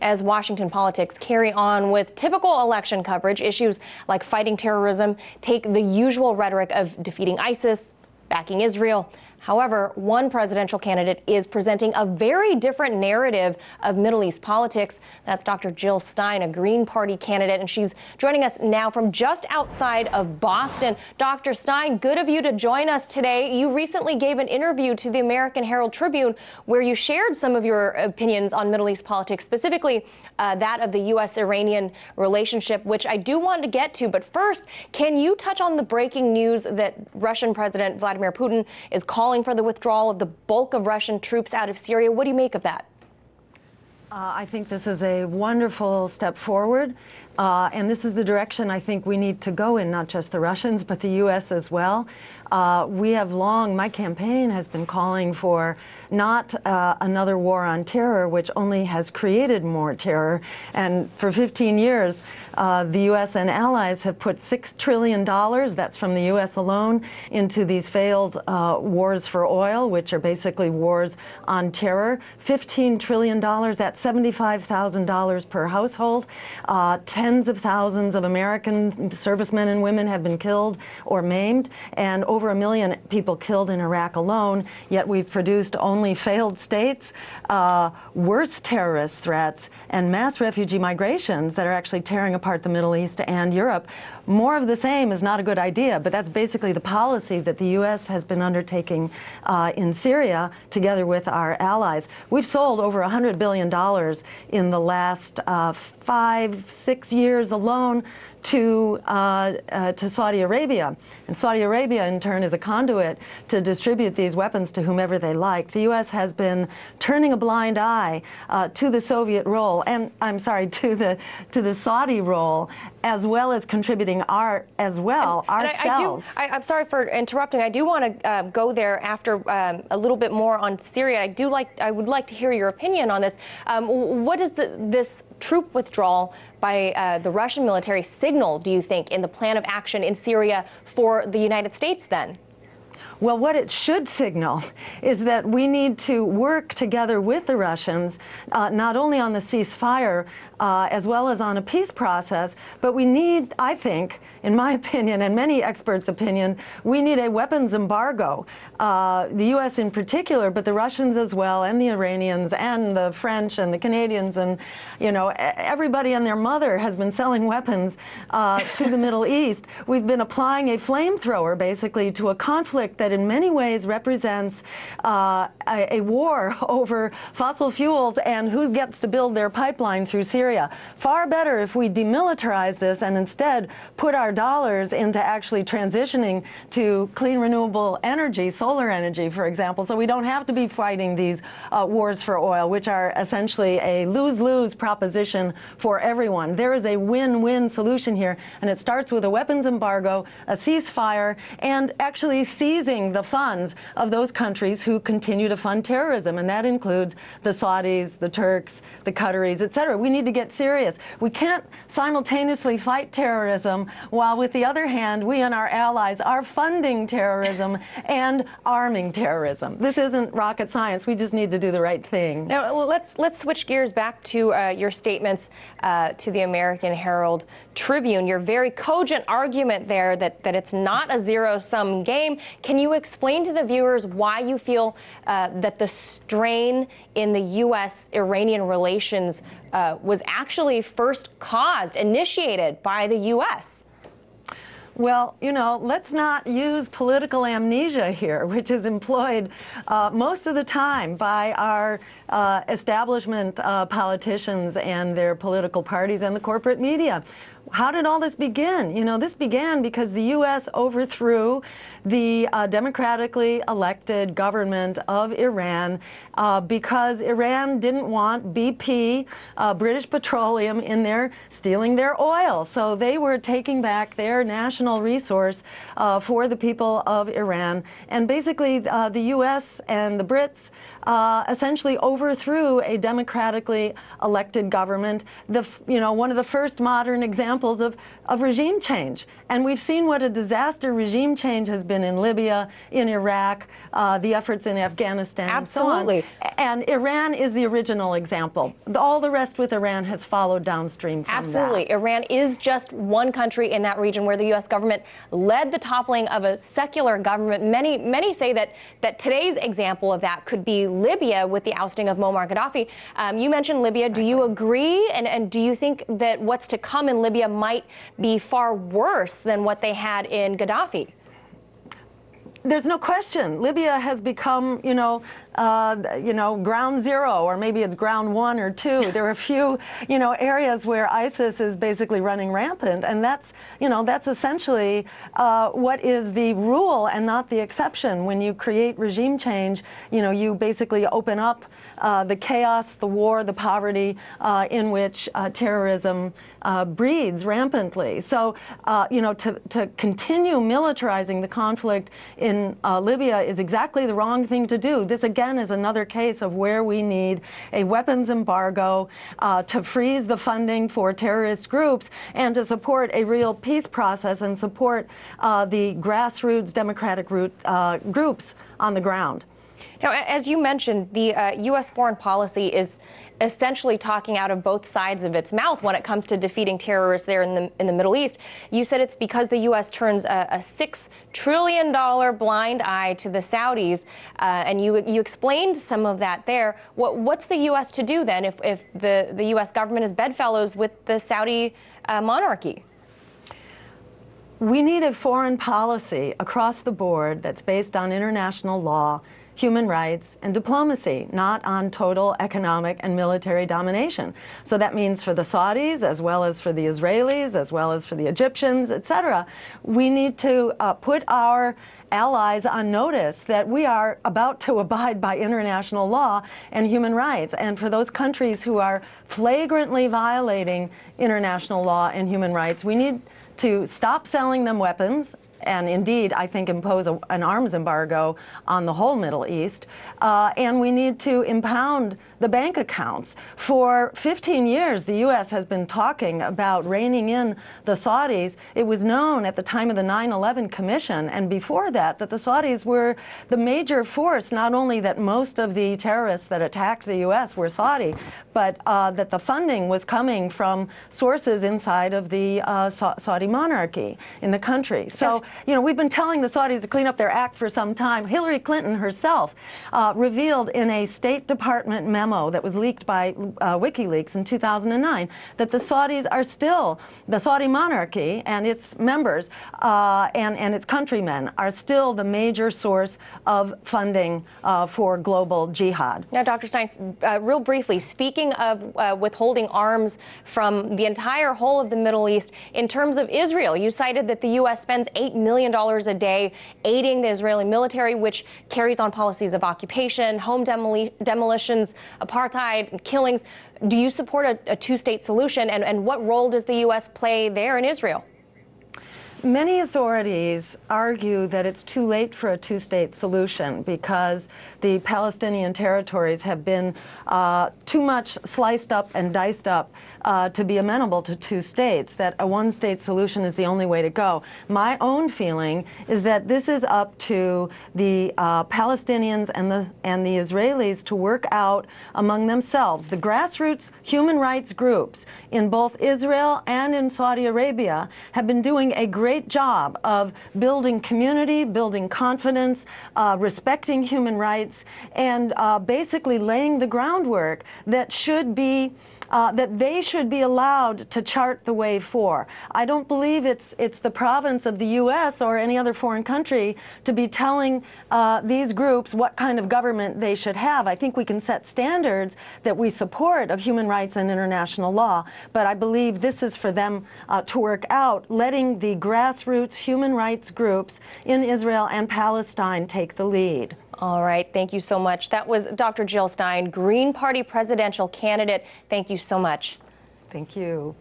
as Washington politics carry on with typical election coverage. Issues like fighting terrorism take the usual rhetoric of defeating ISIS, backing Israel. However, one presidential candidate is presenting a very different narrative of Middle East politics. That's Dr. Jill Stein, a Green Party candidate, and she's joining us now from just outside of Boston. Dr. Stein, good of you to join us today. You recently gave an interview to the American Herald Tribune where you shared some of your opinions on Middle East politics, specifically that of the U.S.-Iranian relationship, which I do want to get to. But first, can you touch on the breaking news that Russian President Vladimir Putin is calling for the withdrawal of the bulk of Russian troops out of Syria? What do you make of that? I think this is a wonderful step forward, and this is the direction I think we need to go in, not just the Russians, but the U.S. as well. We have long, my campaign has been calling for not another war on terror, which only has created more terror. And for 15 years, the U.S. and allies have put $6 trillion, that's from the U.S. alone, into these failed wars for oil, which are basically wars on terror. $15 trillion, that's $75,000 per household. Tens of thousands of American servicemen and women have been killed or maimed, and over 1 million people killed in Iraq alone, yet we've produced only failed states, worse terrorist threats, and mass refugee migrations that are actually tearing apart the Middle East and Europe. More of the same is not a good idea, but that's basically the policy that the U.S. has been undertaking in Syria together with our allies. We've sold over $100 billion in the last 5-6 years alone to Saudi Arabia. And Saudi Arabia, in turn, is a conduit to distribute these weapons to whomever they like. The U.S. has been turning a blind eye to the Soviet role, and I'm sorry, to the Saudi role, as well as contributing ourselves. I'm sorry for interrupting. I do want to go there after a little bit more on Syria. I would like to hear your opinion on this. What does this troop withdrawal by the Russian military signal, do you think, in the plan of action in Syria for the United States then? Well, what it should signal is that we need to work together with the Russians, not only on the ceasefire, as well as on a peace process, but we need, I think, in my opinion and many experts' opinion, we need a weapons embargo. The U.S. in particular, but the Russians as well, and the Iranians, and the French, and the Canadians, and everybody and their mother has been selling weapons to the Middle East. We've been applying a flamethrower, basically, to a conflict that in many ways represents a war over fossil fuels and who gets to build their pipeline through Syria. Far better if we demilitarize this and instead put our dollars into actually transitioning to clean renewable energy, solar energy, for example, so we don't have to be fighting these wars for oil, which are essentially a lose-lose proposition for everyone. There is a win-win solution here, and it starts with a weapons embargo, a ceasefire, and actually seizing the funds of those countries who continue to fund terrorism, and that includes the Saudis, the Turks, the Qataris, etc. We need to get serious. We can't simultaneously fight terrorism while, with the other hand, we and our allies are funding terrorism and arming terrorism. This isn't rocket science. We just need to do the right thing. Now, let's switch gears back to your statements to the American Herald Tribune. Your very cogent argument there that it's not a zero-sum game. Can you explain to the viewers why you feel that the strain in the U.S.-Iranian relations was actually first initiated by the U.S.? Well, let's not use political amnesia here, which is employed most of the time by our establishment politicians and their political parties and the corporate media. How did all this begin? This began because the U.S. overthrew the democratically elected government of Iran because Iran didn't want BP, British Petroleum, in there stealing their oil. So they were taking back their national resource for the people of Iran. And basically, the U.S. and the Brits essentially overthrew a democratically elected government. One of the first modern examples examples of regime change. And we've seen what a disaster regime change has been in Libya, in Iraq, the efforts in Afghanistan, absolutely. And Iran is the original example. All the rest with Iran has followed downstream from absolutely. that. Iran is just one country in that region where the U.S. government led the toppling of a secular government. Many say that today's example of that could be Libya with the ousting of Muammar Gaddafi. You mentioned Libya. Do you agree? And do you think that what's to come in Libya might be far worse than what they had in Gaddafi? There's no question. Libya has become, ground zero, or maybe it's ground 1 or 2. There are a few, areas where ISIS is basically running rampant, and that's essentially what is the rule and not the exception. When you create regime change, you basically open up the chaos, the war, the poverty in which terrorism breeds rampantly. So, to continue militarizing the conflict in Libya is exactly the wrong thing to do. This again is another case of where we need a weapons embargo to freeze the funding for terrorist groups and to support a real peace process and support the grassroots democratic groups on the ground. Now, as you mentioned, the U.S. foreign policy is essentially talking out of both sides of its mouth when it comes to defeating terrorists there in the Middle East. You said it's because the U.S. turns a $6 trillion blind eye to the Saudis, and you explained some of that there. What's the U.S. to do then if the U.S. government is bedfellows with the Saudi monarchy? We need a foreign policy across the board that's based on international law, human rights, and diplomacy, not on total economic and military domination. So that means for the Saudis, as well as for the Israelis, as well as for the Egyptians, etc., we need to put our allies on notice that we are about to abide by international law and human rights. And for those countries who are flagrantly violating international law and human rights, we need to stop selling them weapons, and indeed, I think, impose an arms embargo on the whole Middle East. And we need to impound the bank accounts. For 15 years, the U.S. has been talking about reining in the Saudis. It was known at the time of the 9/11 Commission, and before that, that the Saudis were the major force, not only that most of the terrorists that attacked the U.S. were Saudi, but that the funding was coming from sources inside of the Saudi monarchy in the country. So, we've been telling the Saudis to clean up their act for some time. Hillary Clinton herself revealed in a State Department memo that was leaked by WikiLeaks in 2009 that the Saudis are still, the Saudi monarchy and its members and its countrymen are still the major source of funding for global jihad. Now, Dr. Stein, real briefly, speaking of withholding arms from the entire whole of the Middle East, in terms of Israel, you cited that the U.S. spends $8 million a day aiding the Israeli military, which carries on policies of occupation, home demolitions, apartheid, and killings. Do you support a two-state solution, and what role does the U.S. play there in Israel? Many authorities argue that it's too late for a two-state solution because the Palestinian territories have been too much sliced up and diced up to be amenable to two states, that a one-state solution is the only way to go. My own feeling is that this is up to the Palestinians and the Israelis to work out among themselves. The grassroots human rights groups in both Israel and in Saudi Arabia have been doing a great job of building community, building confidence, respecting human rights, and basically laying the groundwork that should be that they should be allowed to chart the way for. I don't believe it's the province of the U.S. or any other foreign country to be telling these groups what kind of government they should have. I think we can set standards that we support of human rights and international law, but I believe this is for them to work out, letting the grassroots human rights groups in Israel and Palestine take the lead. All right. Thank you so much. That was Dr. Jill Stein, Green Party presidential candidate. Thank you so much. Thank you.